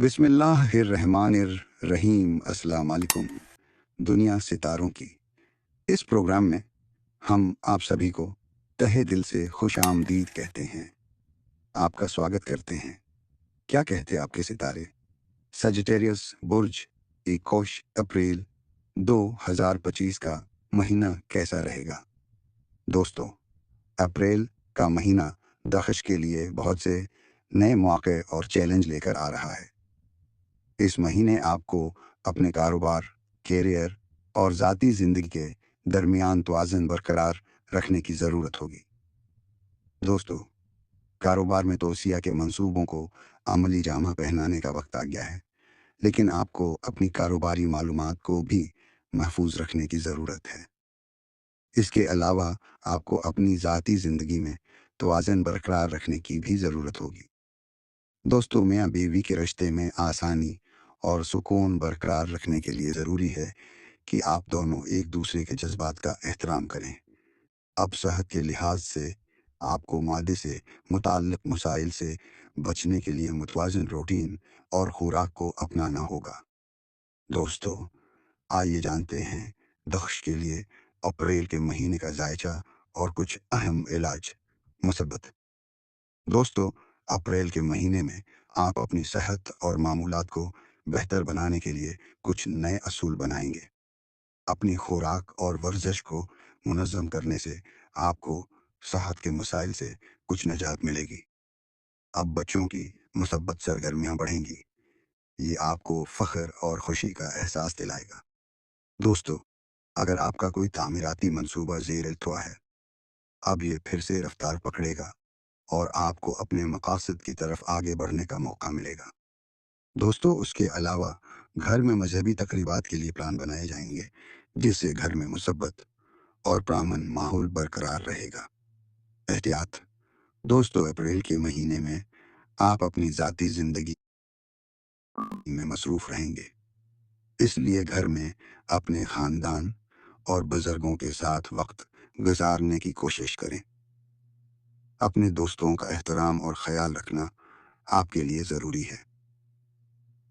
बिस्मिल्लाहिर्रहमानिर्रहीम। अस्सलाम वालेकुम। दुनिया सितारों की इस प्रोग्राम में हम आप सभी को तहे दिल से खुश आमदीद कहते हैं, आपका स्वागत करते हैं। क्या कहते आपके सितारे? सजिटेरियस बुर्ज 21 अप्रैल 2025 का महीना कैसा रहेगा? दोस्तों, अप्रैल का महीना दख्श के लिए बहुत से नए मौके और चैलेंज लेकर आ रहा है। इस महीने आपको अपने कारोबार, कैरियर और ज़ाती ज़िंदगी के दरमियान तवाज़ुन बरकरार रखने की ज़रूरत होगी। दोस्तों, कारोबार में तोसिया के मंसूबों को अमली जामा पहनाने का वक्त आ गया है, लेकिन आपको अपनी कारोबारी मालूमात को भी महफूज रखने की ज़रूरत है। इसके अलावा आपको अपनी ज़ाती ज़िंदगी में तवाज़ुन बरकरार रखने की भी ज़रूरत होगी। दोस्तों, मियाँ बीवी के रिश्ते में आसानी और सुकून बरकरार रखने के लिए ज़रूरी है कि आप दोनों एक दूसरे के जज्बात का एहतराम करें। अब सेहत के लिहाज से आपको मादे से मुताल्लिक़ मसाइल से बचने के लिए मुतवाज़िन रूटीन और खुराक को अपनाना होगा। दोस्तों, आइए जानते हैं दख्श के लिए अप्रैल के महीने का जायचा और कुछ अहम इलाज मुसब्बत। दोस्तों, अप्रैल के महीने में आप अपनी सेहत और मामूलात को बेहतर बनाने के लिए कुछ नए असूल बनाएंगे। अपनी खुराक और वर्जिश को मुनज़्ज़म करने से आपको सेहत के मसाइल से कुछ निजात मिलेगी। अब बच्चों की मुसब्बत सरगर्मियाँ बढ़ेंगी। ये आपको फ़ख्र और खुशी का एहसास दिलाएगा। दोस्तों, अगर आपका कोई तामीराती मंसूबा ज़ेर इल्तवा है, अब ये फिर से रफ्तार पकड़ेगा और आपको अपने मकासद की तरफ आगे बढ़ने का मौका मिलेगा। दोस्तों, उसके अलावा घर में मजहबी तकरीबात के लिए प्लान बनाए जाएंगे, जिससे घर में मुसब्बत और पुरअमन माहौल बरकरार रहेगा। एहतियात। दोस्तों, अप्रैल के महीने में आप अपनी ज़ाती ज़िंदगी में मसरूफ़ रहेंगे, इसलिए घर में अपने ख़ानदान और बुज़ुर्गों के साथ वक्त गुजारने की कोशिश करें। अपने दोस्तों का एहतराम और ख़याल रखना आपके लिए ज़रूरी है।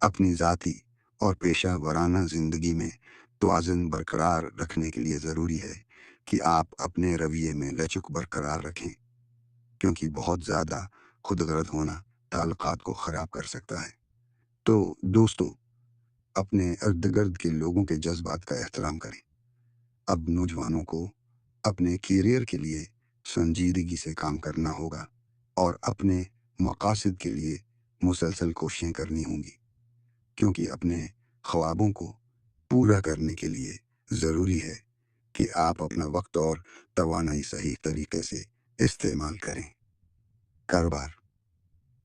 अपनी ज़ाती और पेशा वराना ज़िंदगी में तवाज़ुन बरकरार रखने के लिए ज़रूरी है कि आप अपने रवैये में लचक बरकरार रखें, क्योंकि बहुत ज़्यादा खुदगर्द होना ताल्लुकात को ख़राब कर सकता है। तो दोस्तों, अपने इर्द-गिर्द के लोगों के जज्बात का एहतराम करें। अब नौजवानों को अपने कैरियर के लिए संजीदगी से काम करना होगा और अपने मकासद के लिए मुसलसल कोशिशें करनी होंगी, क्योंकि अपने ख्वाबों को पूरा करने के लिए ज़रूरी है कि आप अपना वक्त और तवानाई सही तरीके से इस्तेमाल करें। कारोबार।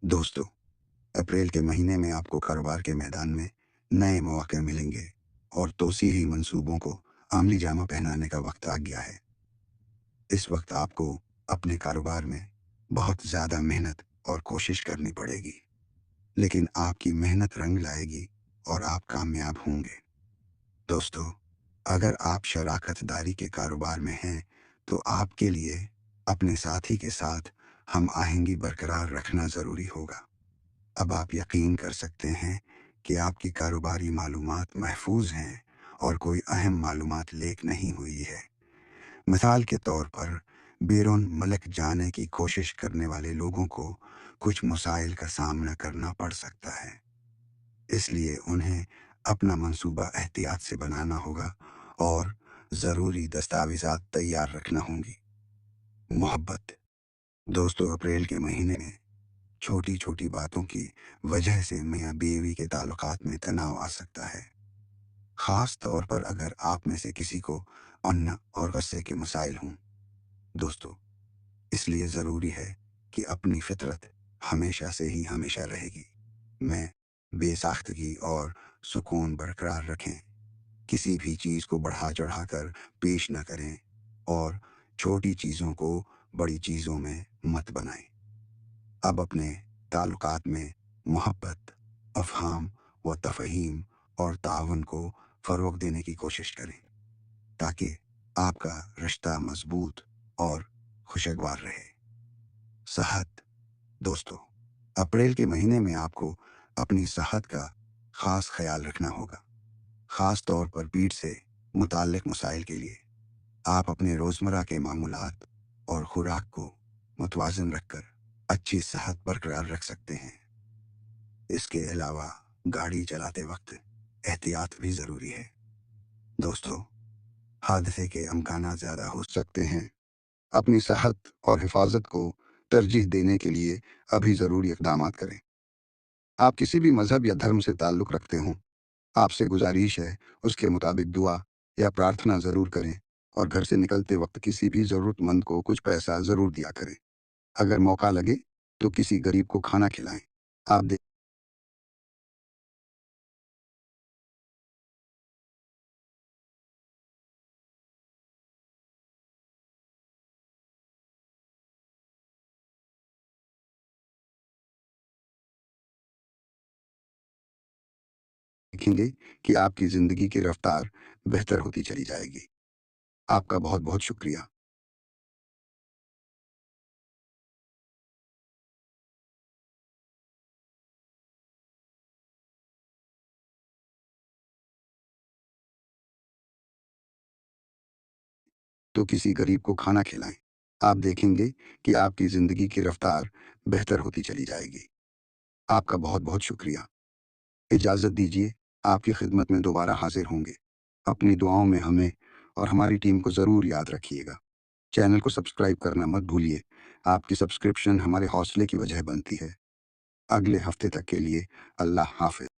दोस्तों, अप्रैल के महीने में आपको कारोबार के मैदान में नए मौके मिलेंगे और तोसीही मंसूबों को अमली जामा पहनाने का वक्त आ गया है। इस वक्त आपको अपने कारोबार में बहुत ज़्यादा मेहनत और कोशिश करनी पड़ेगी, लेकिन आपकी मेहनत रंग लाएगी और आप कामयाब होंगे। दोस्तों, अगर आप शराकतदारी के कारोबार में हैं, तो आपके लिए अपने साथी के साथ हम आहंगी बरकरार रखना ज़रूरी होगा। अब आप यकीन कर सकते हैं कि आपकी कारोबारी मालूमात महफूज हैं और कोई अहम मालूमात लीक नहीं हुई है। मिसाल के तौर पर, बैरून मुल्क जाने की कोशिश करने वाले लोगों को कुछ मसाइल का सामना करना पड़ सकता है, इसलिए उन्हें अपना मंसूबा एहतियात से बनाना होगा और ज़रूरी दस्तावेज़ात तैयार रखना होंगी। मोहब्बत। दोस्तों, अप्रैल के महीने में छोटी छोटी बातों की वजह से मियाँ बीवी के ताल्लुकात में तनाव आ सकता है, ख़ास तौर पर अगर आप में से किसी को अन्न और गुस्से के मसाइल हों। दोस्तों, इसलिए ज़रूरी है कि अपनी फितरत हमेशा से ही हमेशा रहेगी में बेसाख्तगी और सुकून बरकरार रखें। किसी भी चीज़ को बढ़ा चढ़ा कर पेश न करें और छोटी चीज़ों को बड़ी चीज़ों में मत बनाएं। अब अपने ताल्लुकात में मोहब्बत, अफ़हाम व तफ़हीम और ताउन को फ़रोग़ देने की कोशिश करें, ताकि आपका रिश्ता मज़बूत और खुशगवार रहे। सेहत। दोस्तों, अप्रैल के महीने में आपको اپنی صحت کا خاص خیال رکھنا ہوگا، خاص طور پر پیٹ سے متعلق مسائل کے لیے۔ آپ اپنے روزمرہ کے معمولات اور خوراک کو متوازن رکھ کر اچھی صحت برقرار رکھ سکتے ہیں۔ اس کے علاوہ گاڑی چلاتے وقت احتیاط بھی ضروری ہے۔ دوستو، حادثے کے امکانات زیادہ ہو سکتے ہیں۔ اپنی صحت اور حفاظت کو ترجیح دینے کے لیے ابھی ضروری اقدامات کریں۔ آپ کسی بھی مذہب یا دھرم سے تعلق رکھتے ہوں، آپ سے گزارش ہے اس کے مطابق دعا یا پرارتھنا ضرور کریں، اور گھر سے نکلتے وقت کسی بھی ضرورت مند کو کچھ پیسہ ضرور دیا کریں۔ اگر موقع لگے تو کسی غریب کو کھانا کھلائیں۔ آپ دیکھیں گے کہ آپ کی زندگی کی رفتار بہتر ہوتی چلی جائے گی۔ آپ کا بہت بہت شکریہ۔ تو کسی غریب کو کھانا کھلائیں۔ آپ دیکھیں گے کہ آپ کی زندگی کی رفتار بہتر ہوتی چلی جائے گی۔ آپ کا بہت بہت شکریہ۔ اجازت دیجیے، آپ کی خدمت میں دوبارہ حاضر ہوں گے۔ اپنی دعاؤں میں ہمیں اور ہماری ٹیم کو ضرور یاد رکھیے گا۔ چینل کو سبسکرائب کرنا مت بھولیے، آپ کی سبسکرپشن ہمارے حوصلے کی وجہ بنتی ہے۔ اگلے ہفتے تک کے لیے اللہ حافظ۔